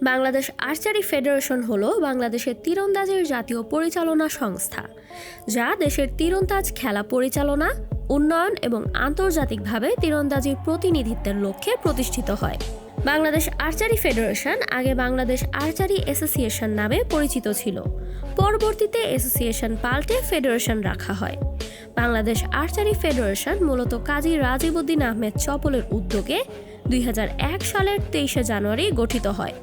Bangladesh archery federation হলো বাংলাদেশের তীরন্দাজের জাতীয় পরিচালনা সংস্থা, যা দেশের তীরন্দাজ খেলা পরিচালনা, উন্নয়ন এবং আন্তর্জাতিকভাবে তীরন্দাজির প্রতিনিধিত্বের লক্ষ্যে প্রতিষ্ঠিত হয়। বাংলাদেশ আর্চারি ফেডারেশন আগে বাংলাদেশ আর্চারি অ্যাসোসিয়েশন নামে পরিচিত ছিল। পরবর্তীতে অ্যাসোসিয়েশন পাল্টে ফেডারেশন রাখা হয়। বাংলাদেশ আর্চারি ফেডারেশন মূলত কাজী রাজীব উদ্দিন আহমেদ চপলের উদ্যোগে 2001 সালের 23শে জানুয়ারি গঠিত হয়।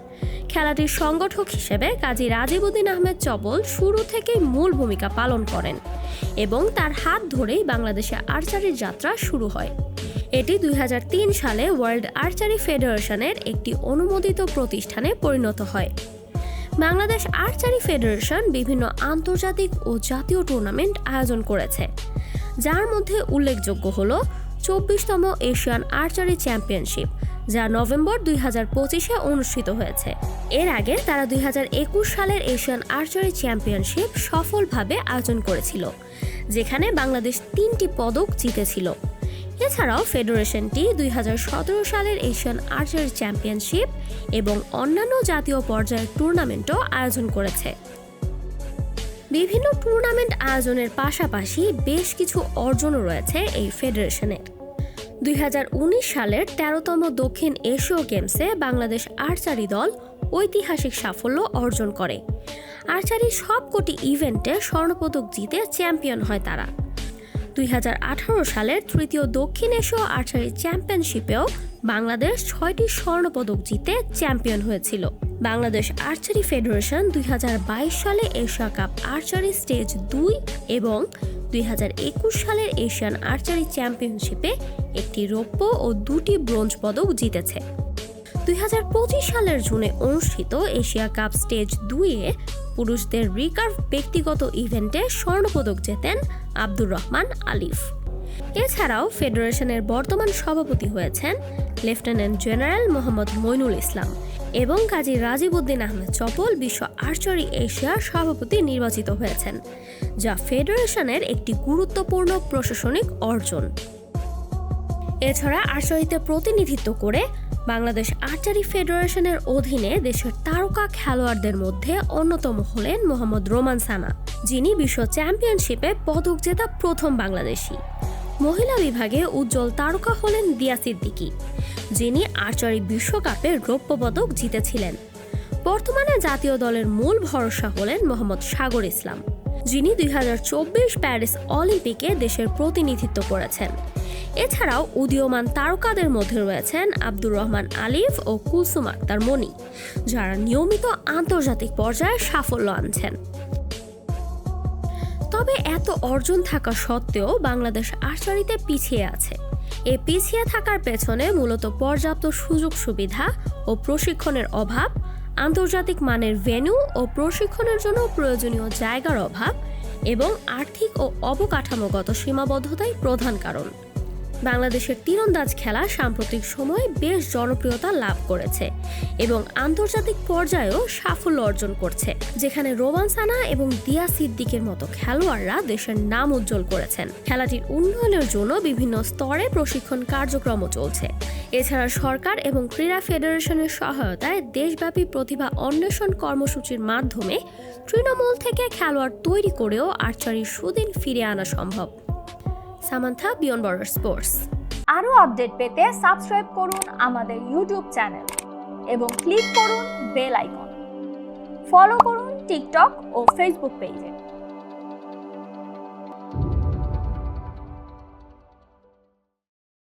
খেলাটির সংগঠক হিসেবে কাজী রাজীব উদ্দিন আহমেদ চপল শুরু থেকেই মূল ভূমিকা পালন করেন এবং তার হাত ধরেই বাংলাদেশে আর্চারির যাত্রা শুরু হয়। এটি 2003 সালে ওয়ার্ল্ড আর্চারি ফেডারেশনের একটি অনুমোদিত প্রতিষ্ঠানে পরিণত হয়। বাংলাদেশ আর্চারি ফেডারেশন বিভিন্ন আন্তর্জাতিক ও জাতীয় টুর্নামেন্ট আয়োজন করেছে, যার মধ্যে উল্লেখযোগ্য হল 24তম এশিয়ান আর্চারি চ্যাম্পিয়নশিপ, যা নভেম্বর 2025-এ অনুষ্ঠিত হয়েছে। এর আগে তারা 2021 সালের এশিয়ান আর্চারি চ্যাম্পিয়নশিপ সফলভাবে আয়োজন করেছিল, যেখানে বাংলাদেশ 3টি পদক জিতেছিল। এছাড়াও ফেডারেশনটি 2017 সালের এশিয়ান আর্চারি চ্যাম্পিয়নশিপ এবং অন্যান্য জাতীয় পর্যায়ের টুর্নামেন্টও আয়োজন করেছে। বিভিন্ন টুর্নামেন্ট আয়োজনের পাশাপাশি বেশ কিছু অর্জনও রয়েছে এই ফেডারেশনের। 2019 সালের 13তম দক্ষিণ এশীয় গেমসে বাংলাদেশ আর্চারি দল ঐতিহাসিক সাফল্য অর্জন করে। আর্চারির সবকটি ইভেন্টে স্বর্ণপদক জিতে চ্যাম্পিয়ন হয় তারা। 2018 সালের তৃতীয় দক্ষিণ এশীয় আর্চারি চ্যাম্পিয়নশিপেও বাংলাদেশ 6টি স্বর্ণপদক জিতে চ্যাম্পিয়ন হয়েছিল। বাংলাদেশ আর্চারি ফেডারেশন 2022 সালে এশিয়া কাপ আর্চারি স্টেজ 2 এবং 2021 সালের এশিয়ান আর্চারি চ্যাম্পিয়নশিপে একটি রৌপ্য ও 2টি ব্রোঞ্জ পদক জিতেছে। 2025 সালের জুনে অনুষ্ঠিত এশিয়া কাপ স্টেজ 2-এ পুরুষদের রিকার্ভ ব্যক্তিগত ইভেন্টে স্বর্ণপদক জেতেন আব্দুর রহমান আলিফ। এছাড়াও ফেডারেশনের বর্তমান সভাপতি হয়েছেন লেফটেন্যান্ট জেনারেল মোহাম্মদ মইনুল ইসলাম এবং কাজী রাজীব উদ্দিন আহমেদ চপল বিশ্ব আর্চারি এশিয়ার সভাপতি নির্বাচিত হয়েছেন, যা ফেডারেশনের একটি গুরুত্বপূর্ণ প্রশাসনিক অর্জন। এছাড়া আর্চারিতে প্রতিনিধিত্ব করে বাংলাদেশ আর্চারি ফেডারেশনের অধীনে দেশের তারকা খেলোয়াড়দের মধ্যে অন্যতম হলেন মোহাম্মদ রোমান সানা, যিনি বিশ্ব চ্যাম্পিয়নশিপে পদক জেতা প্রথম বাংলাদেশি। মহিলা বিভাগে উজ্জ্বল তারকা হলেন দিয়া সিদ্দিকী, যিনি আর্চারি বিশ্বকাপে রৌপ্য পদক জিতেছিলেন। বর্তমানে জাতীয় দলের মূল ভরসা হলেন মোহাম্মদ সাগর ইসলাম, যিনি 2024 প্যারিস অলিম্পিকে দেশের প্রতিনিধিত্ব করেছেন। এছাড়াও উদীয়মান তারকাদের মধ্যে রয়েছেন আব্দুর রহমান আলিফ ও কুলসুম আক্তার মনি, যারা নিয়মিত আন্তর্জাতিক পর্যায়ে সাফল্য আনছেন। তবে এত অর্জন থাকা সত্ত্বেও বাংলাদেশ আর্চারিতে পিছিয়ে আছে। এই পিছিয়ে থাকার পেছনে মূলত পর্যাপ্ত সুযোগ সুবিধা ও প্রশিক্ষণের অভাব, আন্তর্জাতিক মানের ভেন্যু ও প্রশিক্ষণের জন্য প্রয়োজনীয় জায়গার অভাব এবং আর্থিক ও অবকাঠামোগত সীমাবদ্ধতাই প্রধান কারণ। বাংলাদেশের তীরন্দাজ খেলা সাম্প্রতিক সময়ে বেশ জনপ্রিয়তা লাভ করেছে এবং আন্তর্জাতিক পর্যায়েও সাফল্য অর্জন করছে, যেখানে রোমান সানা এবং দিয়া সিদ্দিকের মতো খেলোয়াড়রা দেশের নাম উজ্জ্বল করেছেন। খেলাটির উন্নয়নের জন্য বিভিন্ন স্তরে প্রশিক্ষণ কার্যক্রমও চলছে। এছাড়া সরকার এবং ক্রীড়া ফেডারেশনের সহায়তায় দেশব্যাপী প্রতিভা অন্বেষণ কর্মসূচির মাধ্যমে তৃণমূল থেকে খেলোয়াড় তৈরি করেও আর্চারির সুদিন ফিরিয়ে আনা সম্ভব। Samantha, beyond border sports. আরও আপডেট পেতে সাবস্ক্রাইব করুন আমাদের ইউটিউব চ্যানেল এবং ক্লিক করুন বেল আইকন। ফলো করুন টিকটক ও ফেসবুক পেজে।